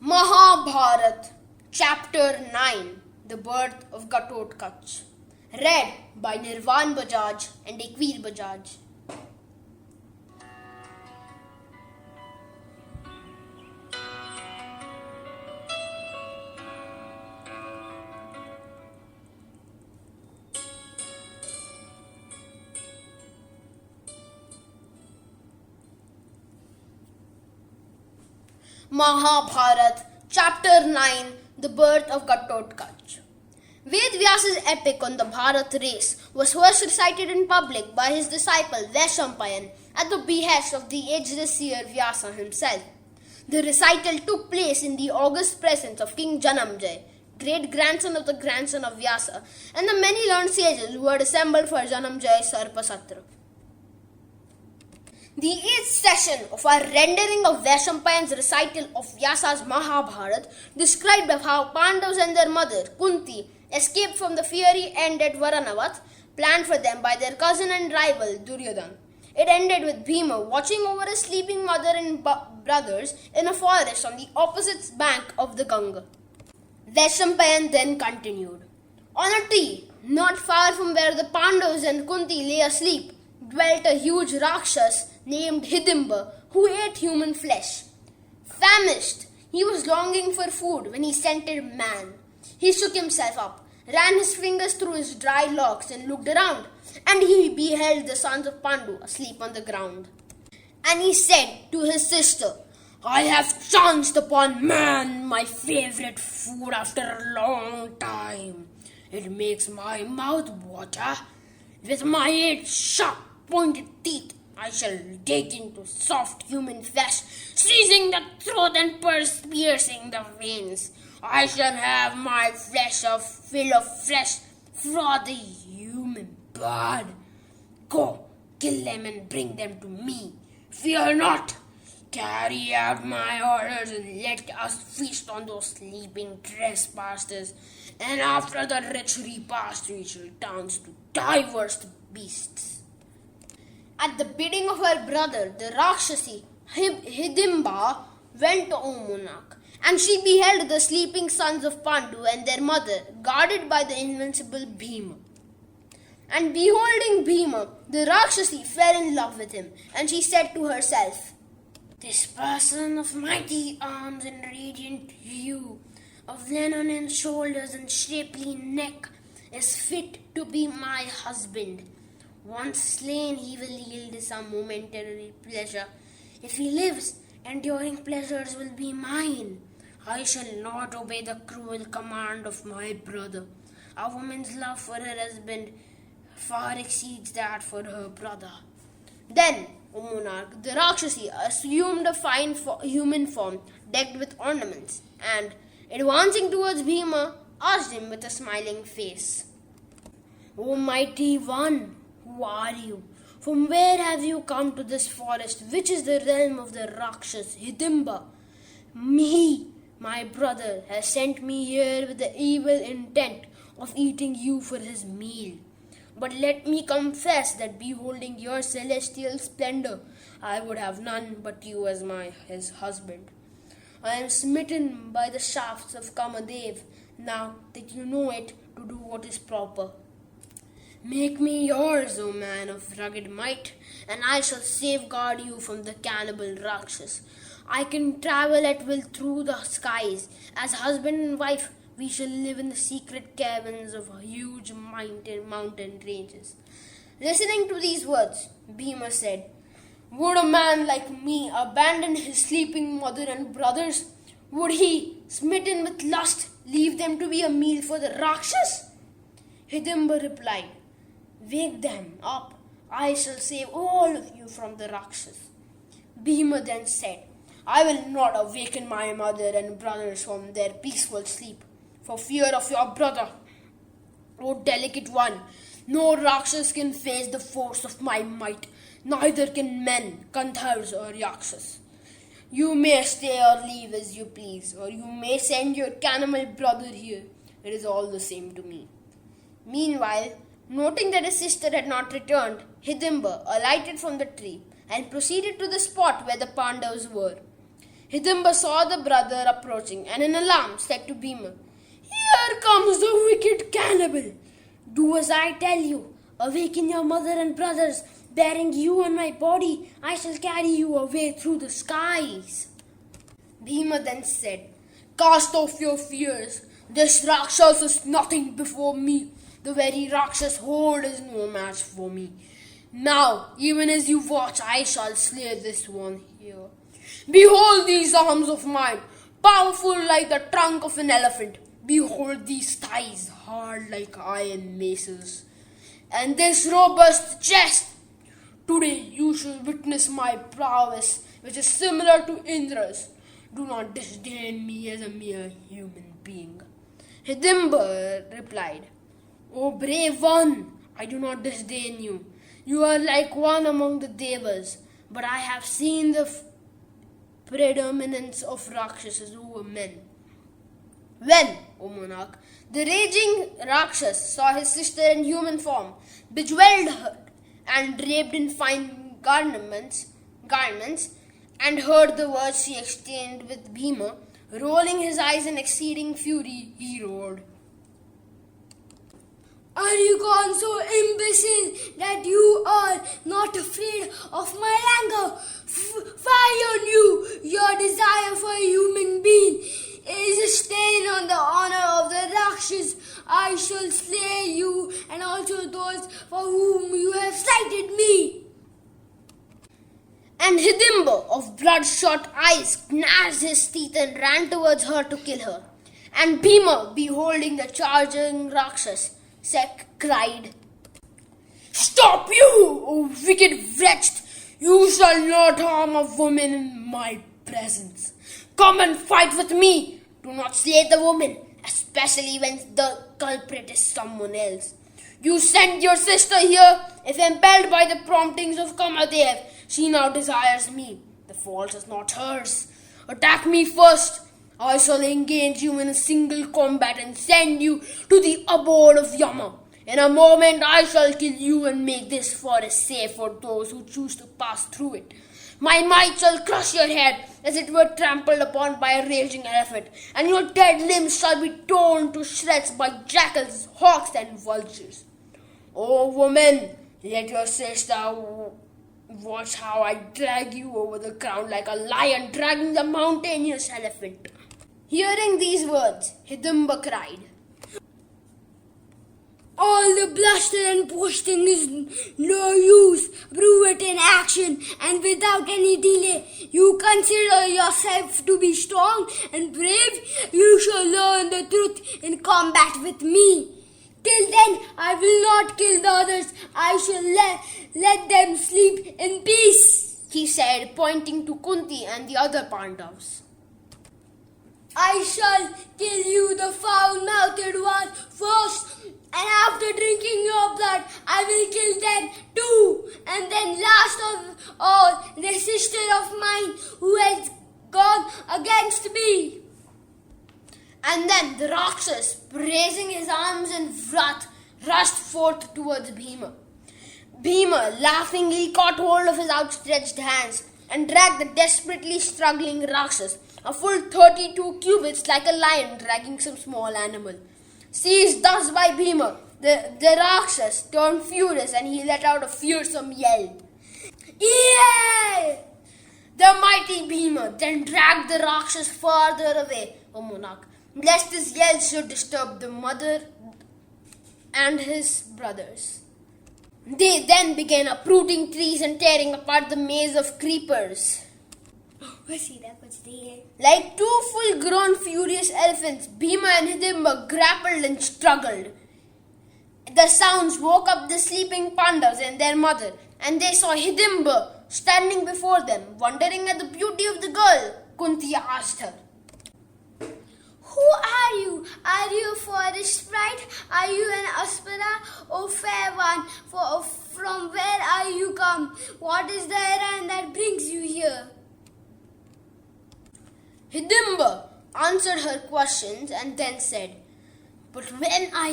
Mahabharata, Chapter 9, The Birth of Ghatotkacha. Read by Nirvan Bajaj and Ekveer Bajaj. Mahabharata, Chapter 9, The Birth of Ghatotkacha. Ved Vyasa's epic on the Bharat race was first recited in public by his disciple Vaishampayan at the behest of the ageless seer Vyasa himself. The recital took place in the august presence of King Janamjay, great-grandson of the grandson of Vyasa, and the many learned sages who had assembled for Janamjay's Sarpasatra. The 8th session of our rendering of Vaishampayan's recital of Vyasa's Mahabharata described of how Pandavas and their mother, Kunti, escaped from the fiery end at Varanavata, planned for them by their cousin and rival, Duryodhana. It ended with Bhima watching over his sleeping mother and brothers in a forest on the opposite bank of the Ganga. Vaishampayan then continued. On a tree, not far from where the Pandavas and Kunti lay asleep, dwelt a huge Rakshas named Hidimba, who ate human flesh. Famished, he was longing for food when he scented man. He shook himself up, ran his fingers through his dry locks and looked around, and he beheld the sons of Pandu asleep on the ground. And he said to his sister, I have chanced upon man, my favorite food after a long time. It makes my mouth water. With my 8 sharp pointed teeth, I shall dig into soft human flesh, seizing the throat and piercing the veins. I shall have my flesh fill of flesh, frothy human blood. Go, kill them and bring them to me. Fear not. Carry out my orders and let us feast on those sleeping trespassers. And after the rich repast, we shall dance to diverse beasts. At the bidding of her brother, the Rakshasi, Hidimba, went to Monarch, and she beheld the sleeping sons of Pandu and their mother, guarded by the invincible Bhima. And beholding Bhima, the Rakshasi fell in love with him, and she said to herself, This person of mighty arms and radiant hue, of leonine shoulders and shapely neck, is fit to be my husband. Once slain, he will yield some momentary pleasure. If he lives, enduring pleasures will be mine. I shall not obey the cruel command of my brother. A woman's love for her husband far exceeds that for her brother. Then, O monarch, the Rakshasi assumed a fine human form decked with ornaments, and, advancing towards Bhima, asked him with a smiling face, O mighty one, who are you? From where have you come to this forest, which is the realm of the Rakshas, Hidimba? Me, my brother, has sent me here with the evil intent of eating you for his meal. But let me confess that beholding your celestial splendor, I would have none but you as his husband. I am smitten by the shafts of Kamadev, now that you know it, to do what is proper. Make me yours, O man of rugged might, and I shall safeguard you from the cannibal Rakshas. I can travel at will through the skies. As husband and wife, we shall live in the secret caverns of huge mountain ranges. Listening to these words, Bhima said, Would a man like me abandon his sleeping mother and brothers? Would he, smitten with lust, leave them to be a meal for the Rakshas? Hidimba replied, Wake them up. I shall save all of you from the Rakshas. Bhima then said, I will not awaken my mother and brothers from their peaceful sleep, for fear of your brother. O delicate one, no Rakshas can face the force of my might, neither can men, Gandharvas or Yakshas. You may stay or leave as you please, or you may send your cannibal brother here. It is all the same to me. Meanwhile, noting that his sister had not returned, Hidimba alighted from the tree and proceeded to the spot where the Pandavas were. Hidimba saw the brother approaching and in alarm said to Bhima, "Here comes the wicked cannibal. Do as I tell you. Awaken your mother and brothers. Bearing you on my body, I shall carry you away through the skies." Bhima then said, "Cast off your fears. This Rakshas is nothing before me. The very Rakshas horde is no match for me. Now, even as you watch, I shall slay this one here. Behold these arms of mine, powerful like the trunk of an elephant. Behold these thighs, hard like iron maces. And this robust chest. Today you shall witness my prowess, which is similar to Indra's. Do not disdain me as a mere human being." Hidimba replied, "O brave one, I do not disdain you. You are like one among the Devas, but I have seen the predominance of Rakshasas over men." When, O monarch, the raging Rakshas saw his sister in human form, bejeweled her and draped in fine garments, and heard the words she exchanged with Bhima, rolling his eyes in exceeding fury, he roared, "Are you gone so imbecile that you are not afraid of my anger? Fie on you! Your desire for a human being is a stain on the honor of the Rakshas. I shall slay you and also those for whom you have slighted me." And Hidimba, of bloodshot eyes, gnashed his teeth and ran towards her to kill her. And Bhima, beholding the charging Rakshas, cried, "Stop you, O wicked wretch! You shall not harm a woman in my presence. Come and fight with me. Do not slay the woman, especially when the culprit is someone else. You sent your sister here, if impelled by the promptings of Kamadev. She now desires me. The fault is not hers. Attack me first. I shall engage you in a single combat and send you to the abode of Yama. In a moment I shall kill you and make this forest safe for those who choose to pass through it. My might shall crush your head as it were trampled upon by a raging elephant, and your dead limbs shall be torn to shreds by jackals, hawks, and vultures. O woman, let your sister watch how I drag you over the ground like a lion dragging the mountainous elephant." Hearing these words, Hidimba cried, "All the bluster and boasting is no use. Prove it in action, and without any delay. You consider yourself to be strong and brave. You shall learn the truth in combat with me. Till then, I will not kill the others. I shall let them sleep in peace," he said, pointing to Kunti and the other Pandavas. "I shall kill you, the foul-mouthed one, first, and after drinking your blood, I will kill them too. And then last of all, the sister of mine who has gone against me." And then the Rakshas, raising his arms in wrath, rushed forth towards Bhima. Bhima laughingly caught hold of his outstretched hands and dragged the desperately struggling Rakshas a full 32 cubits like a lion dragging some small animal. Seized thus by Bhima, the Rakshas turned furious and he let out a fearsome yell. "Yeah!" The mighty Bhima then dragged the Rakshas farther away, O monarch, lest his yell should disturb the mother and his brothers. They then began uprooting trees and tearing apart the maze of creepers. Like two full-grown furious elephants, Bhima and Hidimba grappled and struggled. The sounds woke up the sleeping Pandavas and their mother, and they saw Hidimba standing before them. Wondering at the beauty of the girl, Kunti asked her, "Who are you? Are you a forest sprite? Are you an aspara, O fair one? From where are you come? What is the errand that brings you here?" Hidimba answered her questions and then said, "But when I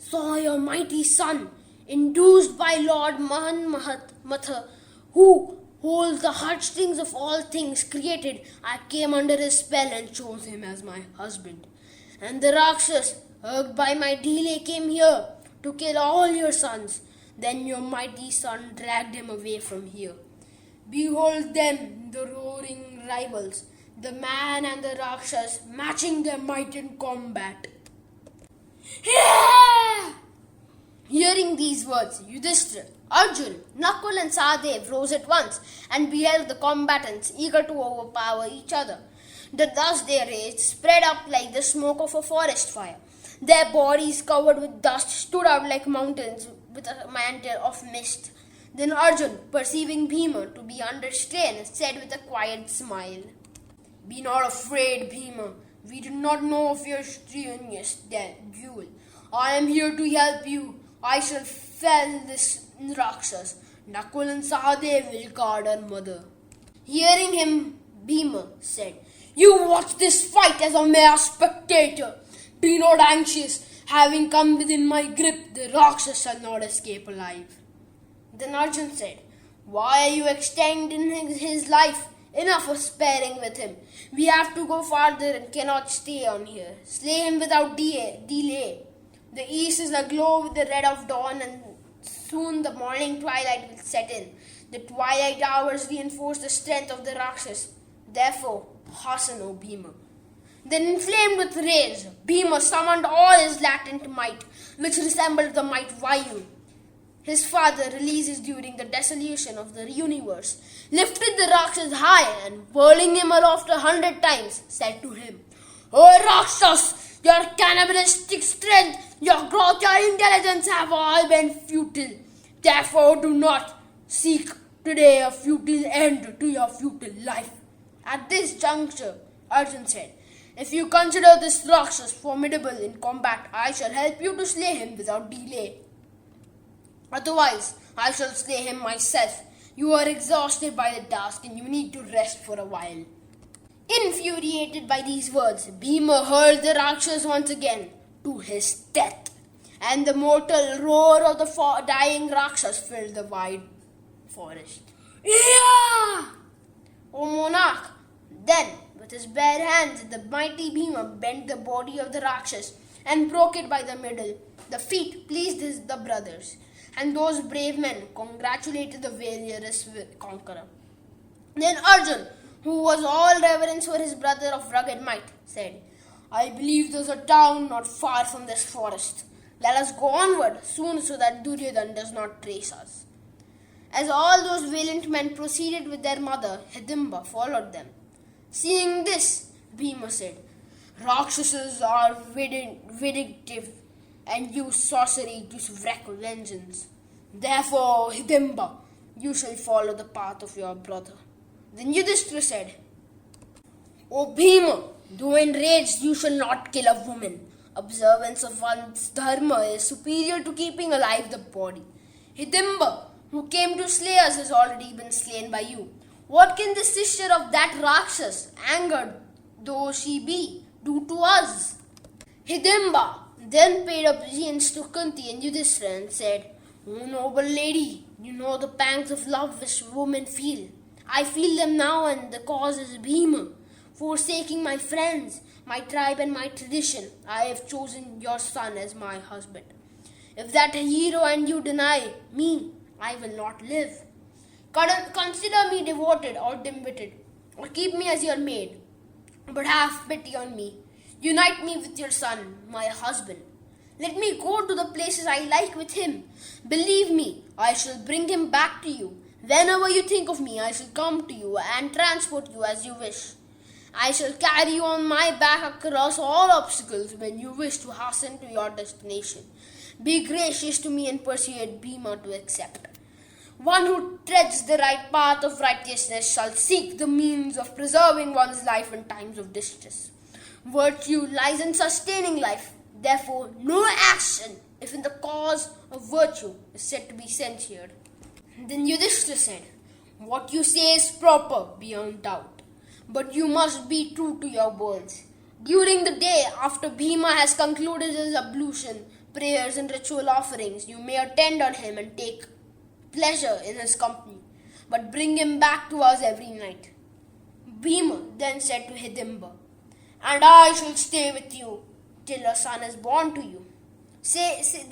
saw your mighty son, induced by Lord Mahabharata, who holds the heartstrings of all things created. I came under his spell and chose him as my husband. And the Rakshas, urged by my delay, came here to kill all your sons. Then your mighty son dragged him away from here. Behold them, the roaring rivals, the man and the Rakshas, matching their might in combat. Yeah! Hearing these words, Yudhishthira, Arjun, Nakul and Sahadev rose at once and beheld the combatants eager to overpower each other. The dust they raised spread up like the smoke of a forest fire. Their bodies covered with dust stood out like mountains with a mantle of mist. Then Arjun, perceiving Bhima to be under strain, said with a quiet smile, Be not afraid, Bhima. We do not know of your strenuous duel. I am here to help you. I shall fell this Rakshas. Nakul and Sahadev will guard our mother. Hearing him, Bhima said, You watch this fight as a mere spectator. Be not anxious. Having come within my grip, the Rakshas shall not escape alive. Then Arjun said, Why are you extending his life? Enough of sparing with him. We have to go farther and cannot stay on here. Slay him without delay. The east is aglow with the red of dawn, and soon the morning twilight will set in. The twilight hours reinforce the strength of the Rakshas. Therefore, hasten, O Bhima. Then inflamed with rage, Bhima summoned all his latent might, which resembled the might Vayu, his father releases during the dissolution of the universe, lifted the Rakshas high and, whirling him aloft 100 times, said to him, O Rakshas, your cannibalistic strength, your growth, your intelligence have all been futile. Therefore do not seek today a futile end to your futile life. At this juncture, Arjun said, If you consider this Rakshas formidable in combat, I shall help you to slay him without delay. Otherwise, I shall slay him myself. You are exhausted by the task and you need to rest for a while. Infuriated by these words, Bhima hurled the Rakshas once again to his death, and the mortal roar of the dying Rakshas filled the wide forest. Yeah! O monarch! Then, with his bare hands, the mighty Bhima bent the body of the Rakshas and broke it by the middle. The feat pleased the brothers, and those brave men congratulated the valorous conqueror. Then Arjun, who was all reverence for his brother of rugged might, said, I believe there's a town not far from this forest. Let us go onward soon so that Duryodhan does not trace us. As all those valiant men proceeded with their mother, Hidimba followed them. Seeing this, Bhima said, Rakshasas are vindictive and use sorcery to wreak vengeance. Therefore, Hidimba, you shall follow the path of your brother. Then Yudhishthira said, O Bhima, though enraged, you shall not kill a woman. Observance of one's dharma is superior to keeping alive the body. Hidimba, who came to slay us, has already been slain by you. What can the sister of that Rakshas, angered though she be, do to us? Hidimba then paid obeisance to Kunti and Yudhishthira and said, O noble lady, you know the pangs of love which women feel. I feel them now, and the cause is Bhima. Forsaking my friends, my tribe and my tradition, I have chosen your son as my husband. If that hero and you deny me, I will not live. Consider me devoted or dim-witted, or keep me as your maid, but have pity on me. Unite me with your son, my husband. Let me go to the places I like with him. Believe me, I shall bring him back to you. Whenever you think of me, I shall come to you and transport you as you wish. I shall carry you on my back across all obstacles when you wish to hasten to your destination. Be gracious to me and persuade Bhima to accept. One who treads the right path of righteousness shall seek the means of preserving one's life in times of distress. Virtue lies in sustaining life. Therefore, no action, if in the cause of virtue, is said to be censured. Then Yudhishthira said, What you say is proper beyond doubt, but you must be true to your words. During the day, after Bhima has concluded his ablution, prayers and ritual offerings, you may attend on him and take pleasure in his company. but bring him back to us every night." Bhima then said to Hidimba, "And I shall stay with you till a son is born to you."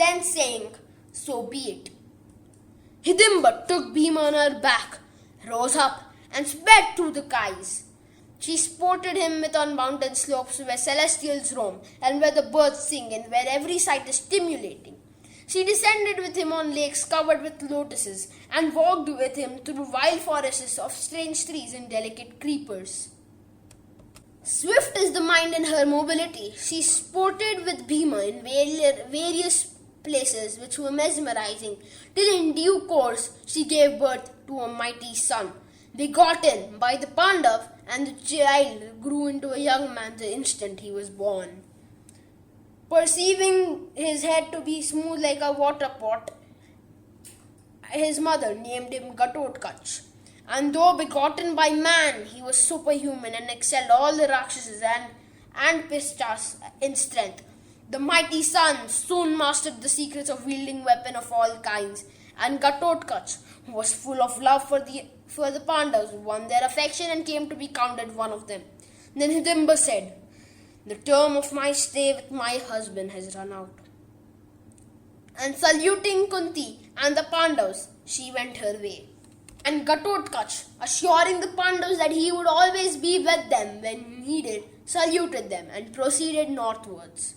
Then saying, "So be it." Hidimba took Bhima on her back, rose up, and sped through the skies. She sported him with on mountain slopes where celestials roam, and where the birds sing, and where every sight is stimulating. She descended with him on lakes covered with lotuses, and walked with him through wild forests of strange trees and delicate creepers. Swift is the mind in her mobility. She sported with Bhima in various places which were mesmerizing, till in due course she gave birth to a mighty son, begotten by the Pandav, and the child grew into a young man the instant he was born. Perceiving his head to be smooth like a water pot, his mother named him Gatotkach. And though begotten by man, he was superhuman and excelled all the Rakshasas and Pishtas in strength. The mighty son soon mastered the secrets of wielding weapons of all kinds, and Gatotkach, who was full of love for the Pandavas, won their affection and came to be counted one of them. Then Hidimba said, "The term of my stay with my husband has run out." And saluting Kunti and the Pandavas, she went her way. And Gatotkach, assuring the Pandavas that he would always be with them when needed, saluted them and proceeded northwards.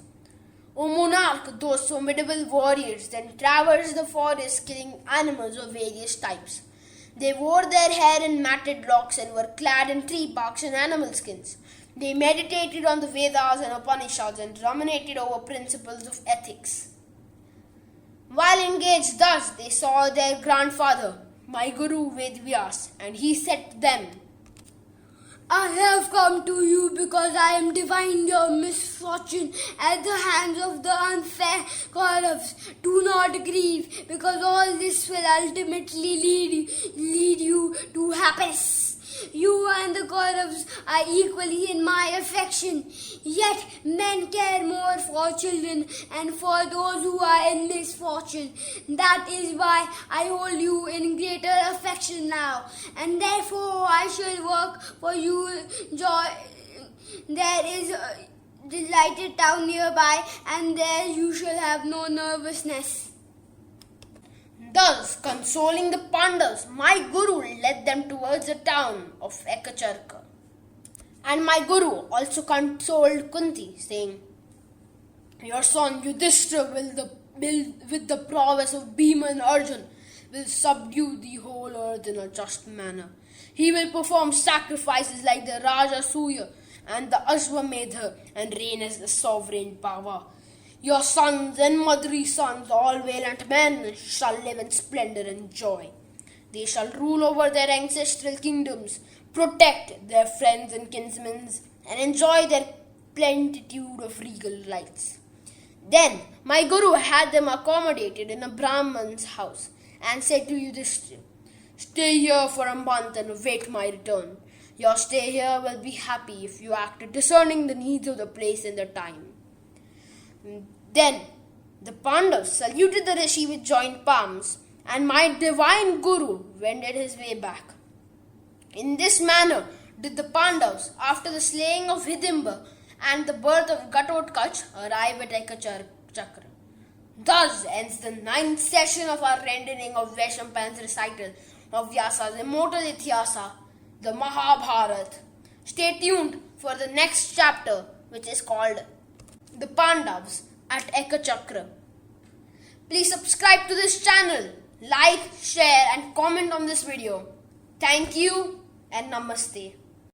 O monarch, those formidable warriors then traversed the forest, killing animals of various types. They wore their hair in matted locks and were clad in tree barks and animal skins. They meditated on the Vedas and Upanishads and ruminated over principles of ethics. While engaged thus, they saw their grandfather, my Guru Vedvyas, and he said to them, "I have come to you because I am divining your misfortune at the hands of the unfair Kauravas. Do not grieve, because all this will ultimately lead you to happiness. You and the Kauravas are equally in my affection, yet men care more for children and for those who are in misfortune. That is why I hold you in greater affection now, and therefore I shall work for you joy. There is a delighted town nearby, and there you shall have no nervousness." Thus, consoling the Pandavas, my Guru led them towards the town of Ekachakra. And my Guru also consoled Kunti, saying, "Your son Yudhishthira with the prowess of Bhima and Arjun will subdue the whole earth in a just manner. He will perform sacrifices like the Rajasuya and the Ashwamedha and reign as the sovereign power. Your sons and motherly sons, all valiant men, shall live in splendor and joy. They shall rule over their ancestral kingdoms, protect their friends and kinsmen, and enjoy their plenitude of regal rights." Then my Guru had them accommodated in a Brahman's house and said to Yudhishthira, "Stay here for a month and await my return. Your stay here will be happy if you act discerning the needs of the place and the time." Then the Pandavas saluted the Rishi with joint palms, and my divine Guru wended his way back. In this manner did the Pandavas, after the slaying of Hidimba and the birth of Gatotkach, arrive at Ekachakra. Thus ends the 9th session of our rendering of Vaishampayan's recital of Vyasa's immortal Ityasa, the Mahabharata. Stay tuned for the next chapter, which is called The Pandavas at Ekachakra. Please subscribe to this channel, like, share and comment on this video. Thank you and Namaste.